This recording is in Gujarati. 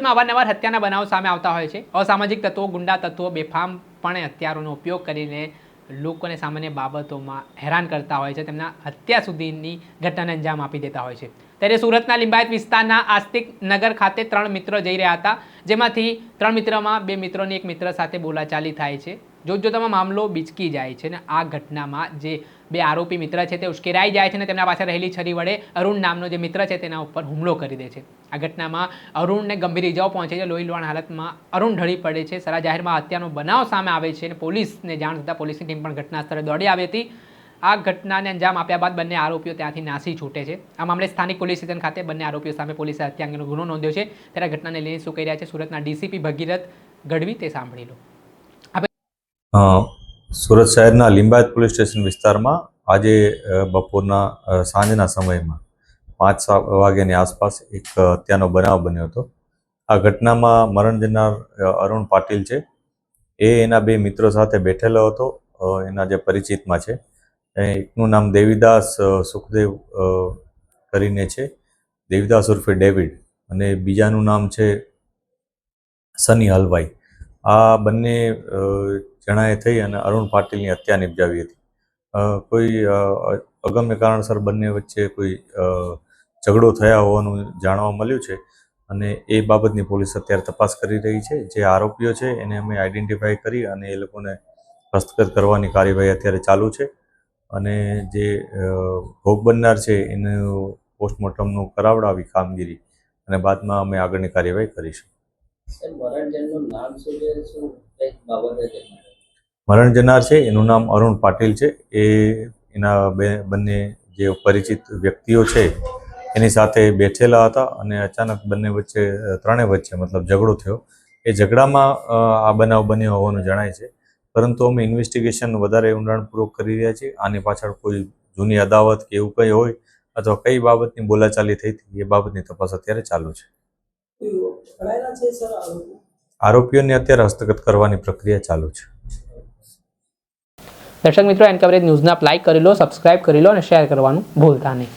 અવારનવાર હત્યાના બનાવો સામે આવતા હોય છે। અસામાજિક તત્વો, ગુંડા તત્વો બેફામપણે હથિયારોનો ઉપયોગ કરીને લોકોને સામાન્ય બાબતોમાં હેરાન કરતા હોય છે, તેમના હત્યા સુધીની ઘટનાને અંજામ આપી દેતા હોય છે। ત્યારે સુરતના લિંબાયત વિસ્તારના આસ્તિક નગર ખાતે 3 મિત્રો જઈ રહ્યા હતા, જેમાંથી 3 મિત્રમાં 2 મિત્રોની એક મિત્ર સાથે બોલાચાલી થાય છે। જોતજોતામાં મામલો બિચકી જાય છે અને આ ઘટનામાં જે 2 આરોપી મિત્ર છે તે ઉશ્કેરાઈ જાય છે અને તેમના પાસે રહેલી છરી વડે અરુણ નામનો જે મિત્ર છે તેના ઉપર હુમલો કરી દે છે। આ ઘટનામાં અરુણને ગંભીર ઇજાઓ પહોંચે છે। લોહી લુહાણ હાલતમાં અરુણ ઢળી પડે છે। સરા જાહેરમાં હત્યાનો બનાવ સામે આવે છે અને પોલીસને જાણ થતાં પોલીસની ટીમ પણ ઘટના સ્થળે દોડી આવી હતી। આ ઘટનાને અંજામ આપ્યા બાદ બંને આરોપીઓ ત્યાંથી નાસી છૂટે છે। આ મામલે સ્થાનિક પોલીસ સ્ટેશન ખાતે બંને આરોપીઓ સામે પોલીસે હત્યા અંગેનો ગુનો નોંધ્યો છે। ત્યારે ઘટનાને લઈને શું કહી રહ્યા છે સુરતના ડીસીપી ભગીરથ ગઢવી તે સાંભળી લો। સુરત શહેરના લિંબાયત પોલીસ સ્ટેશન વિસ્તારમાં આજે બપોરના સાંજના સમયમાં 5 વાગ્યાની આસપાસ એક હત્યાનો બનાવ બન્યો હતો। આ ઘટનામાં મરણ જનાર અરુણ પાટીલ છે, એ એના 2 મિત્રો સાથે બેઠેલો હતો, એના જે પરિચિતમાં છે। એકનું નામ દેવીદાસ સુખદેવ કરીને છે, દેવીદાસ ઉર્ફે ડેવિડ, અને બીજાનું નામ છે સની હલવાઈ। આ બંને જણાએ થઈ અને અરુણ પાટીલની હત્યા નિપજાવી હતી। કોઈ અગમ્ય કારણસર બંને વચ્ચે કોઈ ઝઘડો થયા હોવાનું જાણવા મળ્યું છે અને એ બાબતની પોલીસ અત્યારે તપાસ કરી રહી છે। જે આરોપીઓ છે એને અમે આઈડેન્ટિફાઈ કરી અને એ લોકોને હસ્તગત કરવાની કાર્યવાહી અત્યારે ચાલુ છે અને જે ભોગ બનનાર છે એનું પોસ્ટમોર્ટમનું કરાવડાવી કામગીરી અને બાદમાં અમે આગળની કાર્યવાહી કરીશું। મરણ જનાર છે એનું નામ અરુણ પાટીલ છે। એ એના બંને જે પરિચિત વ્યક્તિઓ છે એની સાથે બેઠેલા હતા અને અચાનક બંને વચ્ચે ત્રણેય વચ્ચે મતલબ ઝઘડો થયો। એ ઝઘડામાં આ બનાવ બન્યો હોવાનું જણાય છે, પરંતુ અમે ઇન્વેસ્ટિગેશન વધારે ઊંડાણપૂર્વક કરી રહ્યા છીએ। આની પાછળ કોઈ જૂની અદાવત કે એવું કંઈ હોય અથવા કઈ બાબતની બોલાચાલી થઈ હતી એ બાબતની તપાસ અત્યારે ચાલુ છે। આરોપીઓને અત્યારે હસ્તગત કરવાની પ્રક્રિયા ચાલુ છે। દર્શક મિત્રો, એન કવરેજ ન્યૂઝને આપ લાઇક કરી લો, સબસ્ક્રાઇબ કરી લો અને શેર કરવાનું ભૂલતા નહીં।